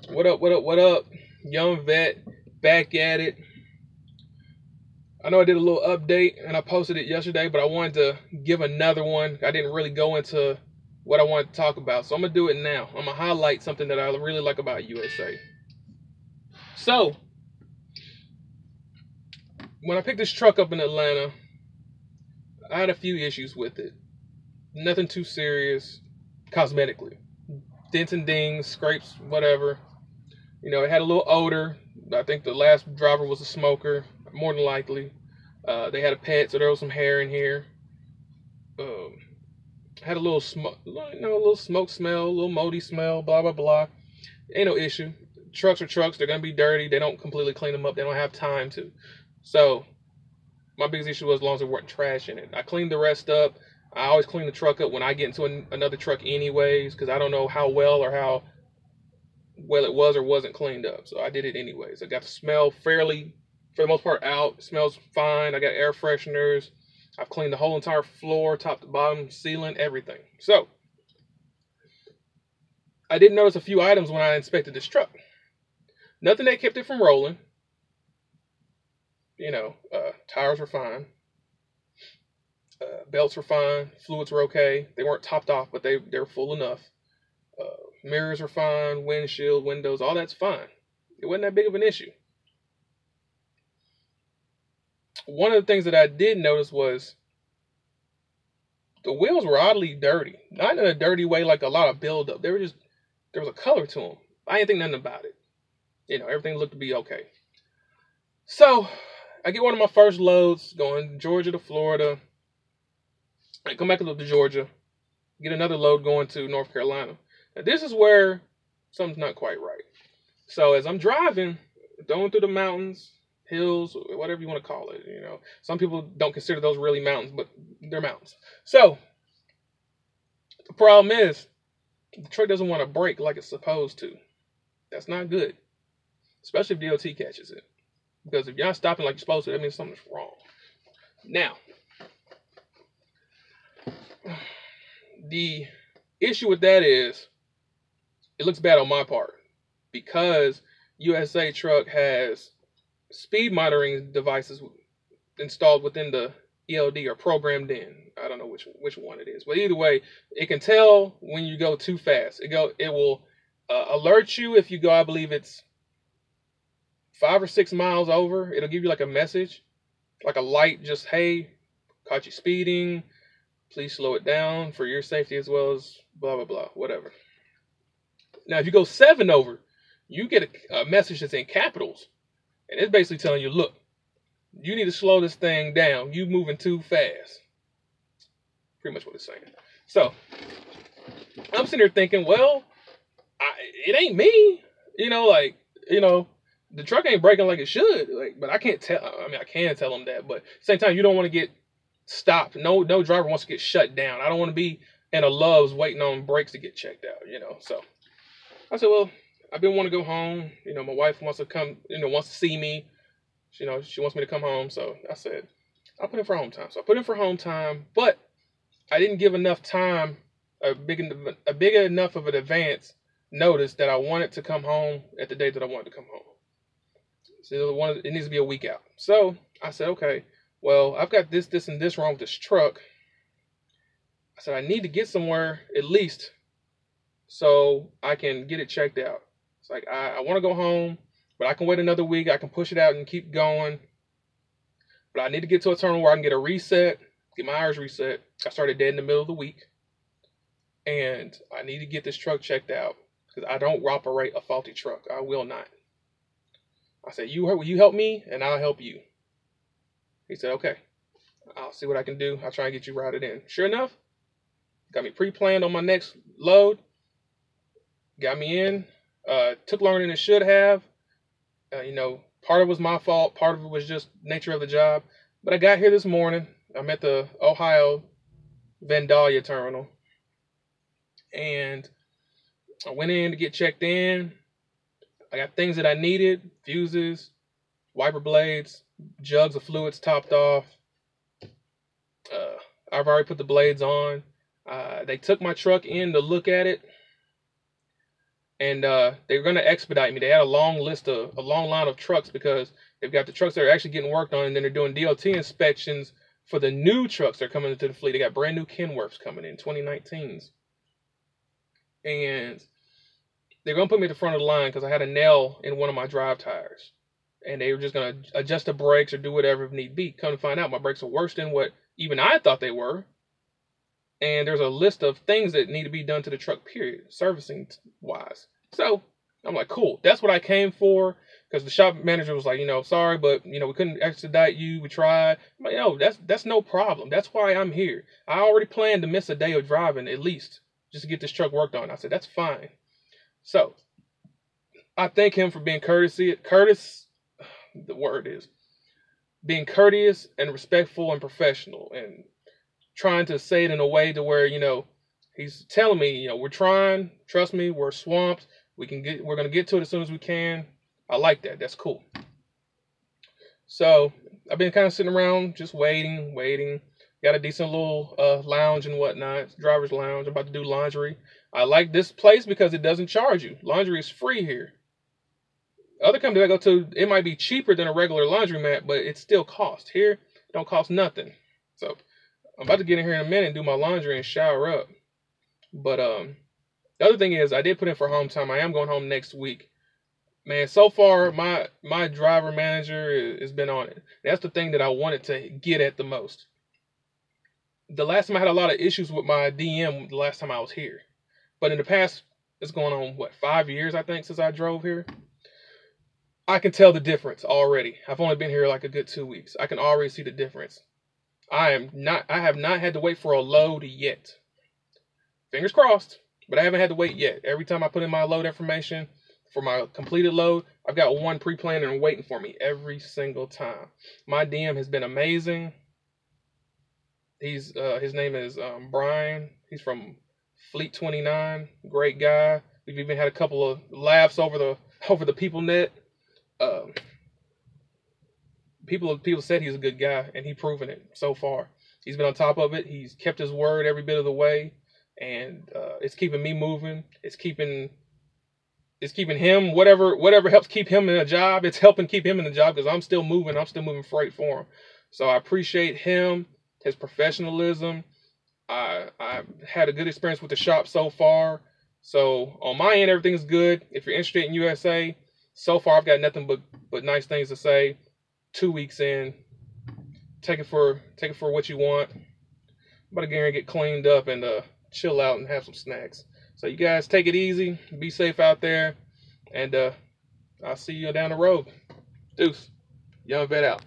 What up, what up, what up? Young vet, back at it. I know I did a little update and I posted it yesterday, but I wanted to give another one. I didn't really go into what I wanted to talk about, so I'm gonna do it now. I'm gonna highlight something that I really like about USA. So, when I picked this truck up in Atlanta, I had a few issues with it. Nothing too serious, cosmetically. Dents and dings, scrapes, whatever. It had a little odor. I think the last driver was a smoker, more than likely. They had a pet, so there was some hair in here. Um, had a little smoke, a little smoke smell, a little moldy smell, blah blah blah. Ain't no issue. Trucks are trucks. They're gonna be dirty. They don't completely clean them up. They don't have time to. So my biggest issue was as long as there weren't trash in it. I cleaned the rest up. I always clean the truck up when I get into another truck, anyways, because I don't know how well or how well it was or wasn't cleaned up. So I did it anyways. I got the smell fairly, for the most part, out. It smells fine. I got air fresheners. I've cleaned the whole entire floor, top to bottom, ceiling, everything. So I did notice a few items when I inspected this truck. Nothing that kept it from rolling. Tires were fine. Belts were fine. Fluids were okay. They weren't topped off, but they were full enough. Mirrors were fine. Windshield, windows, all that's fine. It wasn't that big of an issue. One of the things that I did notice was the wheels were oddly dirty. Not in a dirty way like a lot of buildup. There was a color to them. I didn't think nothing about it. Everything looked to be okay. So I get one of my first loads going Georgia to Florida. I come back up to Georgia, get another load going to North Carolina. Now this is where something's not quite right. So as I'm driving, going through the mountains, hills, whatever you want to call it, some people don't consider those really mountains, but they're mountains. So the problem is the truck doesn't want to brake like it's supposed to. That's not good, especially if DOT catches it. Because if you're not stopping like you're supposed to, that means something's wrong. Now, the issue with that is it looks bad on my part because USA Truck has speed monitoring devices installed within the ELD or programmed in. I don't know which one it is, but either way, it can tell when you go too fast. It will alert you if you go. I believe it's 5 or 6 miles over. It'll give you like a message, like a light, just hey, caught you speeding. Please slow it down for your safety as well as blah blah blah, whatever. Now, if you go 7 over, you get a message that's in capitals, and it's basically telling you, look, you need to slow this thing down. You moving too fast. Pretty much what it's saying. So I'm sitting there thinking, well, it ain't me. The truck ain't braking like it should. But I can't tell. I mean, I can tell them that, but at the same time, you don't want to get stopped. No driver wants to get shut down. I don't want to be in a Love's waiting on brakes to get checked out. So I said, well, I've been wanting to go home. My wife wants to come. Wants to see me. She wants me to come home. So I said, I'll put in for home time. So I put in for home time, but I didn't give enough time, a big enough of an advance notice that I wanted to come home at the date that I wanted to come home. So it needs to be a week out. So I said, okay, well, I've got this, and this wrong with this truck. I said, I need to get somewhere at least so I can get it checked out. It's like, I want to go home, but I can wait another week. I can push it out and keep going. But I need to get to a terminal where I can get a reset, get my hours reset. I started dead in the middle of the week. And I need to get this truck checked out because I don't operate a faulty truck. I will not. I said, will you help me? And I'll help you. He said, okay. I'll see what I can do. I'll try and get you routed in. Sure enough, got me pre-planned on my next load. Got me in. Took longer than it should have. Part of it was my fault. Part of it was just nature of the job. But I got here this morning. I'm at the Ohio Vandalia terminal. And I went in to get checked in. I got things that I needed. Fuses, wiper blades, jugs of fluids topped off. I've already put the blades on. They took my truck in to look at it. and they're going to expedite me. They had a long line of trucks because they've got the trucks that are actually getting worked on, and then they're doing DOT inspections for the new trucks that are coming into the fleet. They got brand new Kenworths coming in 2019s, and they're going to put me at the front of the line because I had a nail in one of my drive tires, and they were just going to adjust the brakes or do whatever if need be. Come to find out, my brakes are worse than what even I thought they were. And there's a list of things that need to be done to the truck, period, servicing wise. So I'm like, cool, that's what I came for. Because the shop manager was like, sorry, but we couldn't expedite you. We tried. I'm like, no, that's no problem. That's why I'm here. I already planned to miss a day of driving at least just to get this truck worked on. I said, that's fine. So I thank him for being the word is being courteous and respectful and professional, and trying to say it in a way to where, he's telling me, we're trying, trust me, we're swamped. We're going to get to it as soon as we can. I like that. That's cool. So I've been kind of sitting around just waiting. Got a decent little lounge and whatnot, driver's lounge. I'm about to do laundry. I like this place because it doesn't charge you. Laundry is free here. Other companies I go to, it might be cheaper than a regular laundromat, but it still costs. Here, it don't cost nothing. So I'm about to get in here in a minute and do my laundry and shower up. But the other thing is, I did put in for home time. I am going home next week. Man, so far, my driver manager has been on it. That's the thing that I wanted to get at the most. The last time I had a lot of issues with my DM the last time I was here. But in the past, it's going on, 5 years, I think, since I drove here. I can tell the difference already. I've only been here like a good 2 weeks. I can already see the difference. I have not had to wait for a load yet. Fingers crossed, but I haven't had to wait yet. Every time I put in my load information for my completed load, I've got one pre-planned and waiting for me every single time. My DM has been amazing. His name is Brian. He's from Fleet 29. Great guy. We've even had a couple of laughs over the PeopleNet. People said he's a good guy, and he's proven it so far. He's been on top of it. He's kept his word every bit of the way, and it's keeping me moving. It's keeping him, whatever helps keep him in a job. It's helping keep him in a job because I'm still moving. I'm still moving freight for him. So I appreciate him, his professionalism. I've had a good experience with the shop so far. So on my end, everything's good. If you're interested in USA, so far I've got nothing but nice things to say. 2 weeks in, take it for what you want. I'm about to get cleaned up and chill out and have some snacks. So you guys take it easy, be safe out there, and I'll see you down the road. Deuce, Young Vet out.